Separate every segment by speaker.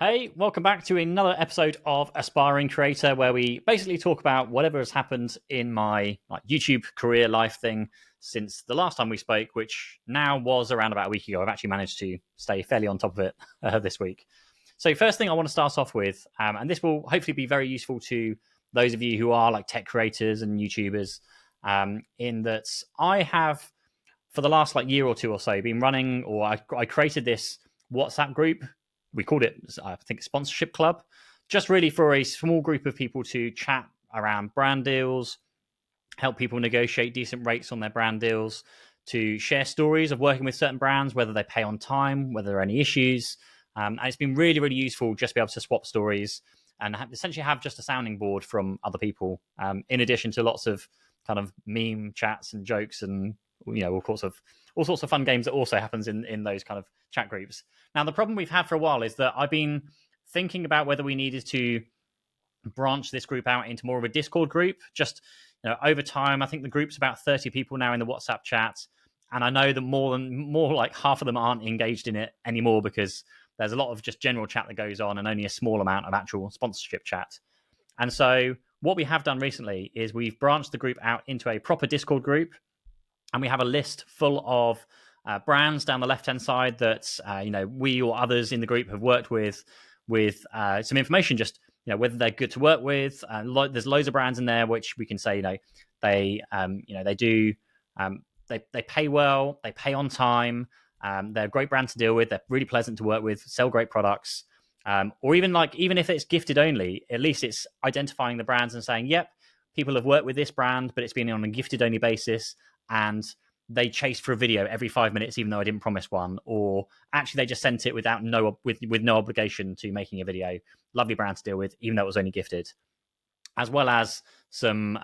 Speaker 1: Hey, welcome back to another episode of Aspiring Creator, where we basically talk about whatever has happened in my YouTube career life thing since the last time we spoke, which now was around about a week ago. I've actually managed to stay fairly on top of it this week. So first thing I want to start off with, and this will hopefully be very useful to those of you who are like tech creators and YouTubers, in that I have, for the last year or two or so, been running, or I created this WhatsApp group. We called it, I think, Sponsorship Club, just really for a small group of people to chat around brand deals, help people negotiate decent rates on their brand deals, to share stories of working with certain brands, whether they pay on time, whether there are any issues. And it's been really, really useful just to be able to swap stories and essentially have just a sounding board from other people, in addition to lots of kind of meme chats and jokes and all sorts of fun games that also happens in those kind of chat groups. Now, the problem we've had for a while is that I've been thinking about whether we needed to branch this group out into more of a Discord group. Just over time, I think the group's about 30 people now in the WhatsApp chat, and I know that more like half of them aren't engaged in it anymore because there's a lot of just general chat that goes on and only a small amount of actual sponsorship chat. And so what we have done recently is we've branched the group out into a proper Discord group, and we have a list full of brands down the left-hand side that we or others in the group have worked with some information, just whether they're good to work with. There's loads of brands in there which we can say they do they pay well, they pay on time, they're a great brand to deal with, they're really pleasant to work with, sell great products, or even if it's gifted only, at least it's identifying the brands and saying, yep, people have worked with this brand, but it's been on a gifted only basis, and they chased for a video every 5 minutes, even though I didn't promise one, or actually they just sent it with no obligation to making a video. Lovely brand to deal with, even though it was only gifted. As well as some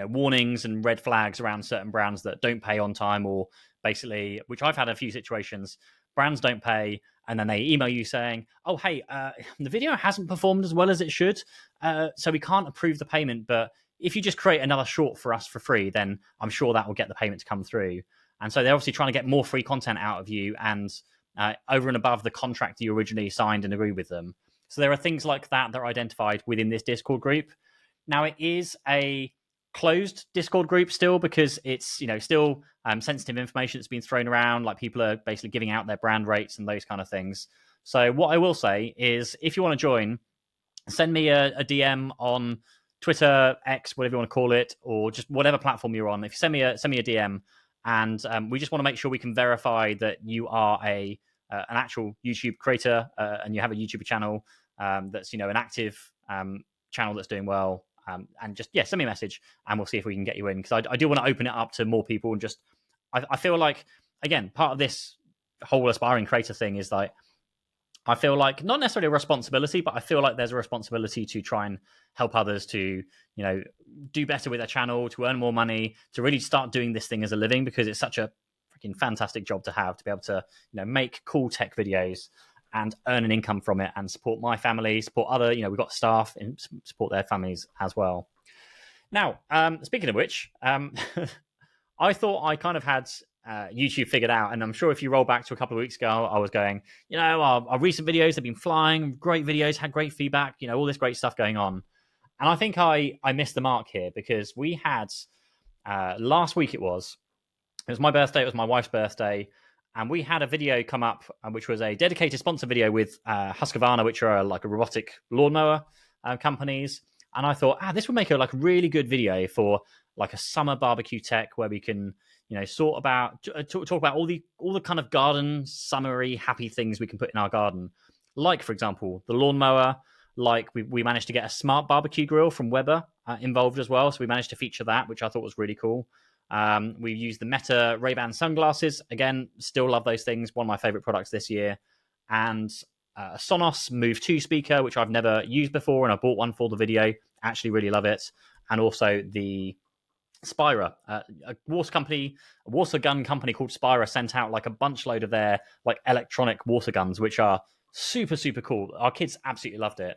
Speaker 1: warnings and red flags around certain brands that don't pay on time, or basically, which I've had a few situations, brands don't pay and then they email you saying, oh, hey, the video hasn't performed as well as it should, so we can't approve the payment, but if you just create another short for us for free, then I'm sure that will get the payment to come through. And so they're obviously trying to get more free content out of you, and over and above the contract you originally signed and agreed with them. So there are things like that are identified within this Discord group. Now, it is a closed Discord group still, because it's still sensitive information that's been thrown around, like people are basically giving out their brand rates and those kind of things. So what I will say is, if you want to join, send me a DM on Twitter, X, whatever you want to call it, or just whatever platform you're on. If you send me a DM, and we just want to make sure we can verify that you are an actual YouTube creator, and you have a YouTube channel that's an active channel that's doing well. And just send me a message, and we'll see if we can get you in, because I do want to open it up to more people. And just I feel like, again, part of this whole aspiring creator thing is like, I feel like not necessarily a responsibility, but I feel like there's a responsibility to try and help others to, do better with their channel, to earn more money, to really start doing this thing as a living, because it's such a freaking fantastic job to have, to be able to, make cool tech videos and earn an income from it, and support my family, support other, we've got staff and support their families as well. Now, speaking of which, I thought I kind of had YouTube figured out, and I'm sure if you roll back to a couple of weeks ago, I was going, our recent videos have been flying, great videos, had great feedback, all this great stuff going on. And I think I missed the mark here, because we had last week, it was my birthday, it was my wife's birthday, and we had a video come up, which was a dedicated sponsor video with Husqvarna, which are like a robotic lawnmower companies. And I thought, this would make a really good video for like a summer barbecue tech, where we can talk about all the kind of garden summery happy things we can put in our garden, like, for example, the lawnmower. Like we managed to get a smart barbecue grill from Weber involved as well, so we managed to feature that, which I thought was really cool. We used the Meta Ray-Ban sunglasses, again, still love those things, one of my favorite products this year. And a Sonos Move 2 speaker, which I've never used before, and I bought one for the video, actually really love it. And also the Spira, a water gun company called Spira, sent out like a bunch load of their like electronic water guns, which are super, super cool. Our kids absolutely loved it.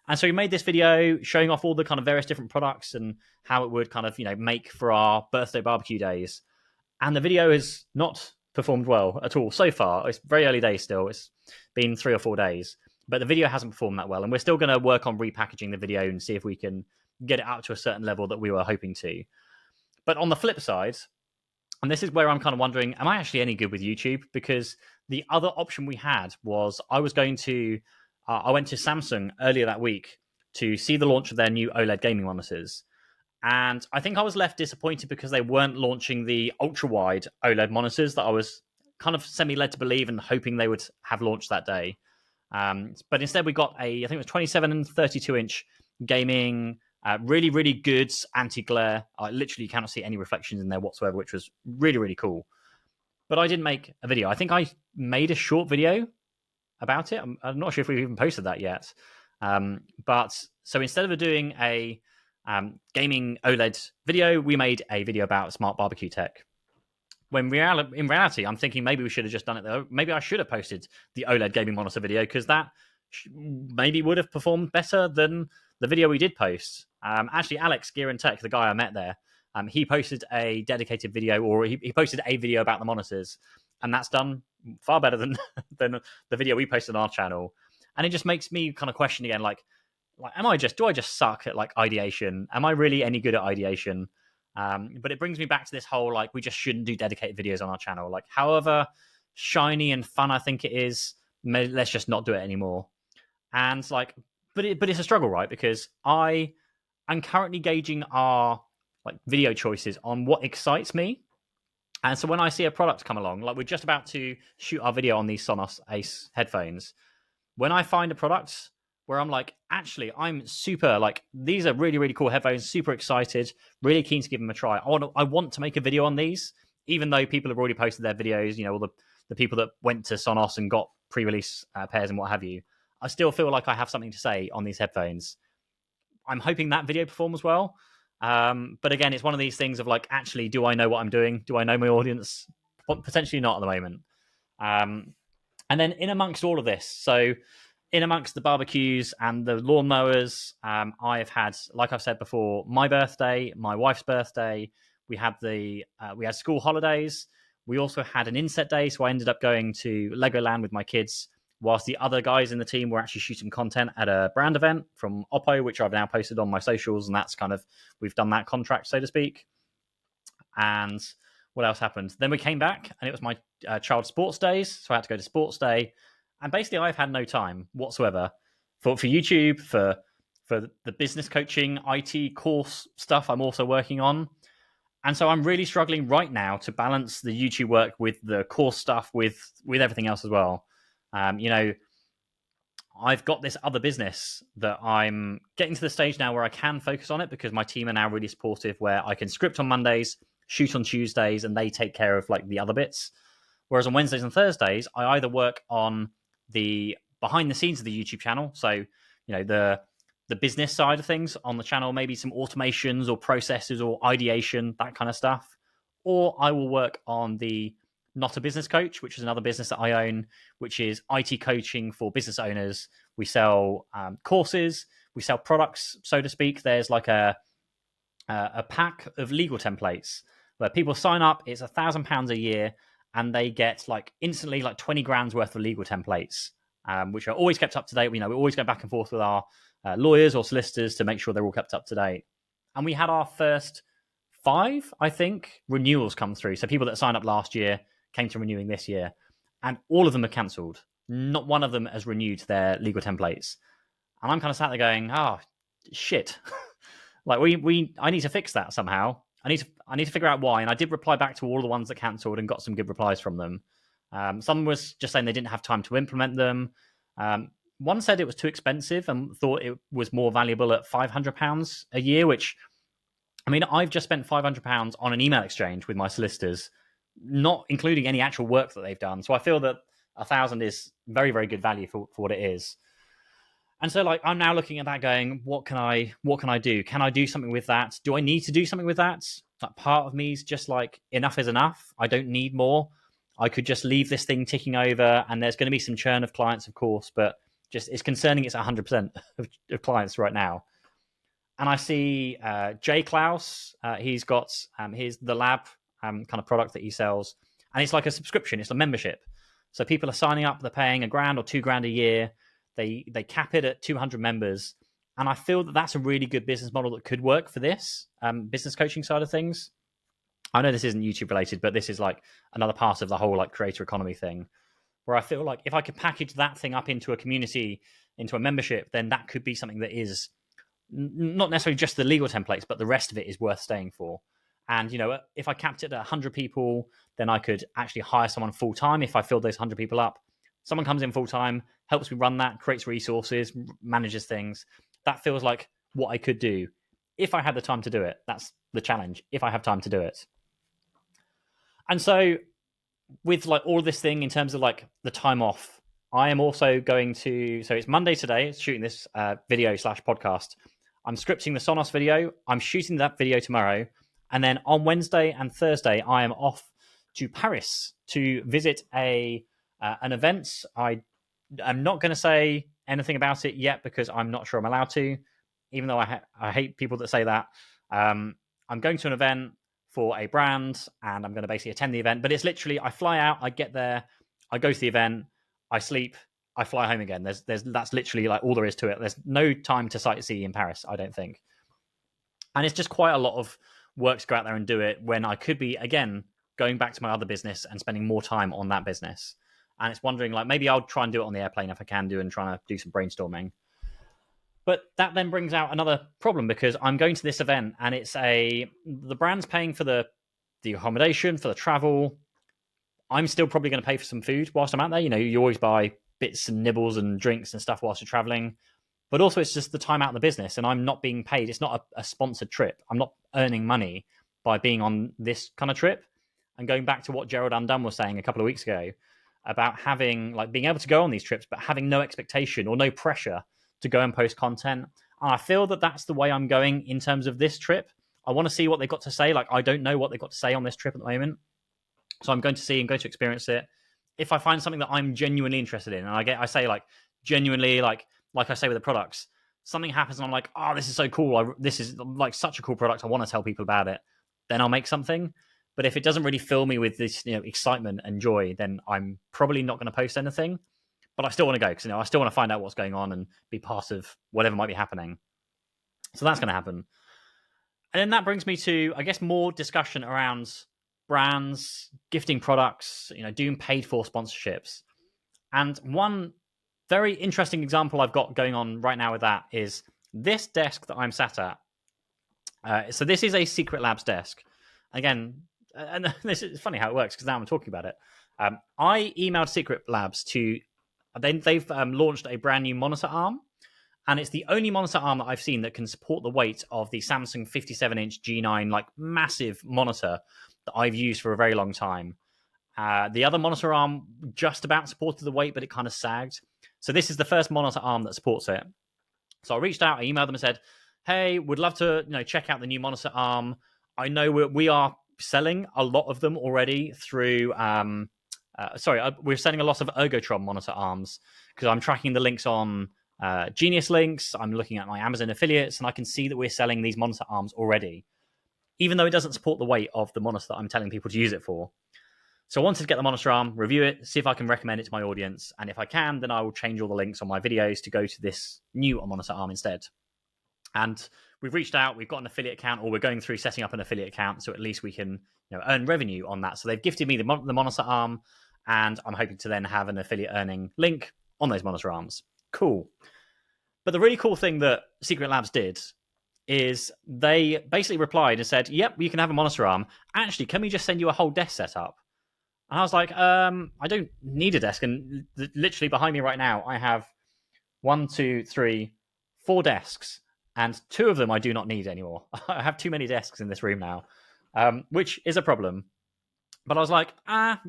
Speaker 1: And so we made this video showing off all the kind of various different products and how it would kind of, make for our birthday barbecue days. And the video has not performed well at all so far. It's very early days still. It's been 3 or 4 days. but the video hasn't performed that well, and we're still going to work on repackaging the video and see if we can get it up to a certain level that we were hoping to. But on the flip side, and this is where I'm kind of wondering, am I actually any good with YouTube? Because the other option we had was I went to Samsung earlier that week to see the launch of their new OLED gaming monitors. And I think I was left disappointed because they weren't launching the ultra-wide OLED monitors that I was kind of semi-led to believe and hoping they would have launched that day. But instead we got I think it was 27 and 32-inch gaming, really, really good anti-glare. Literally, you cannot see any reflections in there whatsoever, which was really, really cool. But I didn't make a video. I think I made a short video about it. I'm not sure if we've even posted that yet. But so instead of doing a gaming OLED video, we made a video about smart barbecue tech. When in reality, I'm thinking maybe we should have just done it though. Maybe I should have posted the OLED gaming monitor video because that maybe would have performed better than the video we did post. Actually, Alex Gear and Tech, the guy I met there, he posted a dedicated video, or he posted a video about the monitors, and that's done far better than than the video we posted on our channel. And it just makes me kind of question again, like do I just suck at like ideation? Am I really any good at ideation? But it brings me back to this whole like we just shouldn't do dedicated videos on our channel. Like however shiny and fun I think it is, let's just not do it anymore. And like, but it's a struggle, right? Because I'm currently gauging our like video choices on what excites me. And so when I see a product come along, like we're just about to shoot our video on these Sonos Ace headphones, when I find a product where I'm like, actually, I'm super, like, these are really, really cool headphones, super excited, really keen to give them a try. I want to make a video on these, even though people have already posted their videos, all the people that went to Sonos and got pre-release pairs and what have you. I still feel like I have something to say on these headphones. I'm hoping that video performs well. But again, it's one of these things of like, actually, do I know what I'm doing? Do I know my audience? Potentially not at the moment. And then in amongst all of this, so in amongst the barbecues and the lawnmowers, I've had, like I've said before, my birthday, my wife's birthday. We had school holidays. We also had an inset day, so I ended up going to Legoland with my kids, whilst the other guys in the team were actually shooting content at a brand event from Oppo, which I've now posted on my socials, and that's kind of, we've done that contract, so to speak. And what else happened? Then we came back, and it was my child's sports days, so I had to go to sports day. And basically, I've had no time whatsoever for YouTube, for the business coaching, IT course stuff I'm also working on. And so I'm really struggling right now to balance the YouTube work with the course stuff, with everything else as well. I've got this other business that I'm getting to the stage now where I can focus on it because my team are now really supportive, where I can script on Mondays, shoot on Tuesdays, and they take care of like the other bits. Whereas on Wednesdays and Thursdays, I either work on the behind the scenes of the YouTube channel, so the business side of things on the channel, maybe some automations or processes or ideation, that kind of stuff, or I will work on the Not a Business Coach, which is another business that I own, which is IT coaching for business owners. We sell courses, we sell products, so to speak. There's like a pack of legal templates where people sign up. It's £1,000 a year, and they get like instantly like 20 grand's worth of legal templates, which are always kept up to date. We always go back and forth with our lawyers or solicitors to make sure they're all kept up to date. And we had our first 5, I think, renewals come through. So people that signed up last year came to renewing this year, and all of them are cancelled. Not one of them has renewed their legal templates. And I'm kind of sat there going, oh, shit. Like I need to fix that somehow. I need to figure out why. And I did reply back to all the ones that cancelled and got some good replies from them. Some was just saying they didn't have time to implement them. One said it was too expensive and thought it was more valuable at £500 a year, which, I mean, I've just spent £500 on an email exchange with my solicitors, not including any actual work that they've done. So I feel that 1,000 is very, very good value for what it is. And so, like, I'm now looking at that going, what can I do? Can I do something with that? Do I need to do something with that? Like, part of me is just like, enough is enough. I don't need more. I could just leave this thing ticking over, and there's going to be some churn of clients, of course, but just it's concerning. It's 100% of clients right now. And I see Jay Klaus. He's got the lab kind of product that he sells, and it's like a subscription. It's a membership. So people are signing up. They're paying £1,000 or £2,000 a year. They cap it at 200 members, and I feel that that's a really good business model that could work for this business coaching side of things. I know this isn't YouTube related, but this is like another part of the whole like creator economy thing, where I feel like if I could package that thing up into a community, into a membership, then that could be something that is not necessarily just the legal templates, but the rest of it is worth staying for. And, if I capped it at 100 people, then I could actually hire someone full time if I filled those 100 people up. Someone comes in full time, helps me run that, creates resources, manages things. That feels like what I could do if I had the time to do it. That's the challenge, if I have time to do it. And so with like all this thing in terms of like the time off, I am also going to, so it's Monday today, shooting this video / podcast. I'm scripting the Sonos video. I'm shooting that video tomorrow. And then on Wednesday and Thursday, I am off to Paris to visit an event. I'm not going to say anything about it yet because I'm not sure I'm allowed to, even though I hate people that say that. I'm going to an event for a brand, and I'm going to basically attend the event. But it's literally, I fly out, I get there, I go to the event, I sleep, I fly home again. That's literally like all there is to it. There's no time to sightsee in Paris, I don't think. And it's just quite a lot of work to go out there and do it when I could be, again, going back to my other business and spending more time on that business. And it's wondering, like, maybe I'll try and do it on the airplane if I can do, and trying to do some brainstorming. But that then brings out another problem, because I'm going to this event and the brand's paying for the accommodation, for the travel. I'm still probably going to pay for some food whilst I'm out there. You always buy bits and nibbles and drinks and stuff whilst you're traveling. But also it's just the time out in the business, and I'm not being paid. It's not a sponsored trip. I'm not earning money by being on this kind of trip. And going back to what Gerald Undone was saying a couple of weeks ago about being able to go on these trips, but having no expectation or no pressure to go and post content. And I feel that that's the way I'm going in terms of this trip. I want to see what they've got to say. Like, I don't know what they've got to say on this trip at the moment. So I'm going to see and going to experience it. If I find something that I'm genuinely interested in, and I say like genuinely, like I say with the products, something happens and I'm like, oh, this is so cool. This is like such a cool product. I want to tell people about it. Then I'll make something. But if it doesn't really fill me with this, excitement and joy, then I'm probably not going to post anything. But I still want to go because I still want to find out what's going on and be part of whatever might be happening. So that's going to happen. And then that brings me to, I guess, more discussion around brands, gifting products, doing paid for sponsorships. And one very interesting example I've got going on right now with that is this desk that I'm sat at. So this is a Secret Labs desk. Again, and this is funny how it works because now I'm talking about it. I emailed Secret Labs they've launched a brand new monitor arm, and it's the only monitor arm that I've seen that can support the weight of the Samsung 57-inch G9, like massive monitor that I've used for a very long time. The other monitor arm just about supported the weight, but it kind of sagged. So this is the first monitor arm that supports it. So I reached out, I emailed them and said, hey, would love to check out the new monitor arm. I know we are selling a lot of them already through... we're selling a lot of Ergotron monitor arms because I'm tracking the links on Genius Links. I'm looking at my Amazon affiliates, and I can see that we're selling these monitor arms already, even though it doesn't support the weight of the monitor that I'm telling people to use it for. So I wanted to get the monitor arm, review it, see if I can recommend it to my audience. And if I can, then I will change all the links on my videos to go to this new monitor arm instead. And we've reached out, we've got an affiliate account, or we're going through setting up an affiliate account, so at least we can earn revenue on that. So they've gifted me the monitor arm, and I'm hoping to then have an affiliate earning link on those monitor arms. Cool. But the really cool thing that Secret Labs did is they basically replied and said, yep, you can have a monitor arm. Actually, can we just send you a whole desk setup? And I was like, I don't need a desk. And literally behind me right now, I have 1, 2, 3, 4 desks. And 2 of them I do not need anymore. I have too many desks in this room now, which is a problem. But I was like,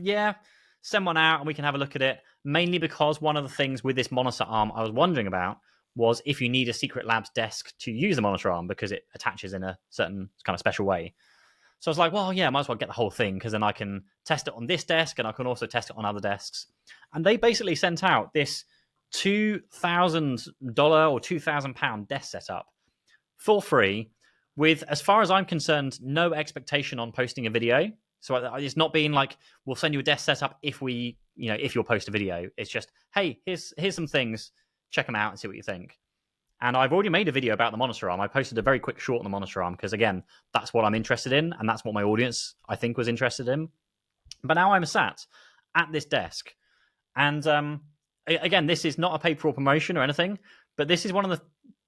Speaker 1: yeah, send one out and we can have a look at it. Mainly because one of the things with this monitor arm I was wondering about was if you need a Secret Labs desk to use the monitor arm because it attaches in a certain kind of special way. So I was like, well, yeah, I might as well get the whole thing because then I can test it on this desk and I can also test it on other desks. And they basically sent out this $2,000 or £2,000 desk setup for free with, as far as I'm concerned, no expectation on posting a video. So it's not being like, we'll send you a desk setup if you'll post a video. It's just, hey, here's some things. check them out and see what you think. And I've already made a video about the monitor arm. I posted a very quick short on the monitor arm because, again, that's what I'm interested in, and that's what my audience, I think, was interested in. But now I'm sat at this desk, and again, this is not a paid for promotion or anything, but this is one of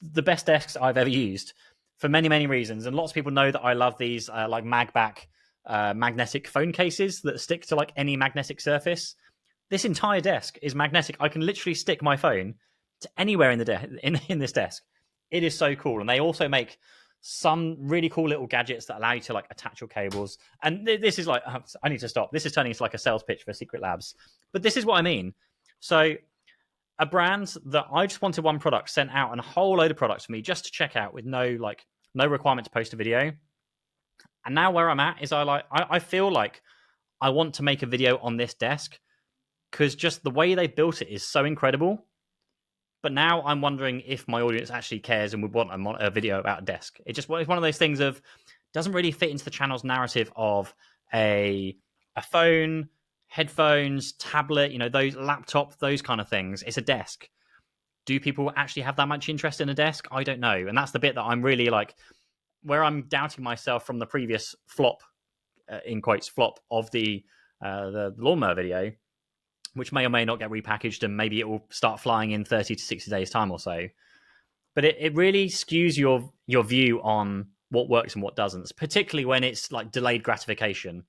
Speaker 1: the best desks I've ever used for many, many reasons. And lots of people know that I love these like magback magnetic phone cases that stick to like any magnetic surface. This entire desk is magnetic. I can literally stick my phone to anywhere in the in this desk. It is so cool. And they also make some really cool little gadgets that allow you to like attach your cables. And this is like, I need to stop. This is turning into like a sales pitch for Secret Labs. But this is what I mean. So a brand that I just wanted one product sent out and a whole load of products for me just to check out with no requirement to post a video. And now where I'm at is I feel like I want to make a video on this desk because just the way they built it is so incredible. But now I'm wondering if my audience actually cares and would want a video about a desk. It's one of those things of doesn't really fit into the channel's narrative of a phone, headphones, tablet, those laptop, those kind of things. It's a desk. Do people actually have that much interest in a desk? I don't know. And that's the bit that I'm really like, where I'm doubting myself from the previous flop, in quotes, flop of the lawnmower video, which may or may not get repackaged and maybe it will start flying in 30 to 60 days time or so. But it really skews your view on what works and what doesn't, particularly when it's like delayed gratification.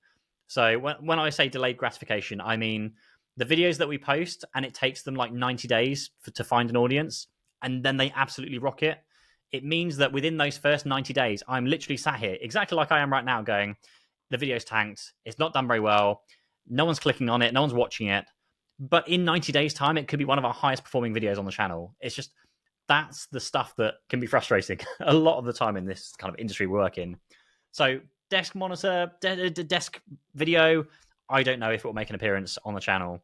Speaker 1: So when I say delayed gratification, I mean the videos that we post and it takes them like 90 days to find an audience and then they absolutely rock it. It means that within those first 90 days, I'm literally sat here exactly like I am right now going, the video's tanked, it's not done very well, no one's clicking on it, no one's watching it. But in 90 days' time, it could be one of our highest performing videos on the channel. It's just, that's the stuff that can be frustrating a lot of the time in this kind of industry we work in. So desk monitor, desk video, I don't know if it will make an appearance on the channel.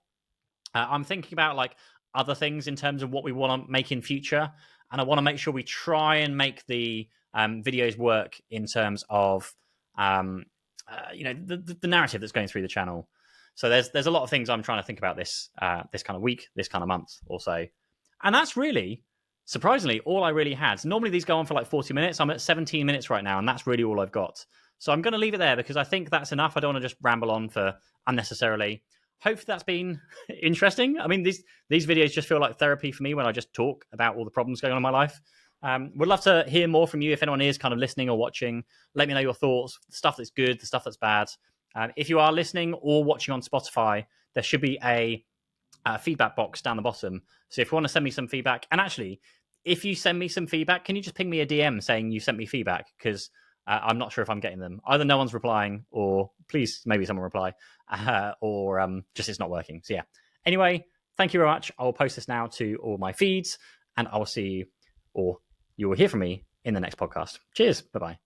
Speaker 1: I'm thinking about like other things in terms of what we want to make in future. And I want to make sure we try and make the videos work in terms of, the narrative that's going through the channel. So there's a lot of things I'm trying to think about this kind of week, this kind of month or so. And that's really, surprisingly, all I really had. So normally these go on for like 40 minutes. I'm at 17 minutes right now, and that's really all I've got. So I'm going to leave it there because I think that's enough. I don't want to just ramble on for unnecessarily. Hopefully that's been interesting. I mean, these videos just feel like therapy for me when I just talk about all the problems going on in my life. Would love to hear more from you if anyone is kind of listening or watching. Let me know your thoughts, the stuff that's good, the stuff that's bad. If you are listening or watching on Spotify, there should be a feedback box down the bottom. So if you want to send me some feedback, and actually, if you send me some feedback, can you just ping me a DM saying you sent me feedback? Because I'm not sure if I'm getting them. Either no one's replying, or please maybe someone reply, or just it's not working. So yeah. Anyway, thank you very much. I'll post this now to all my feeds, and I will see you, or you will hear from me in the next podcast. Cheers. Bye-bye.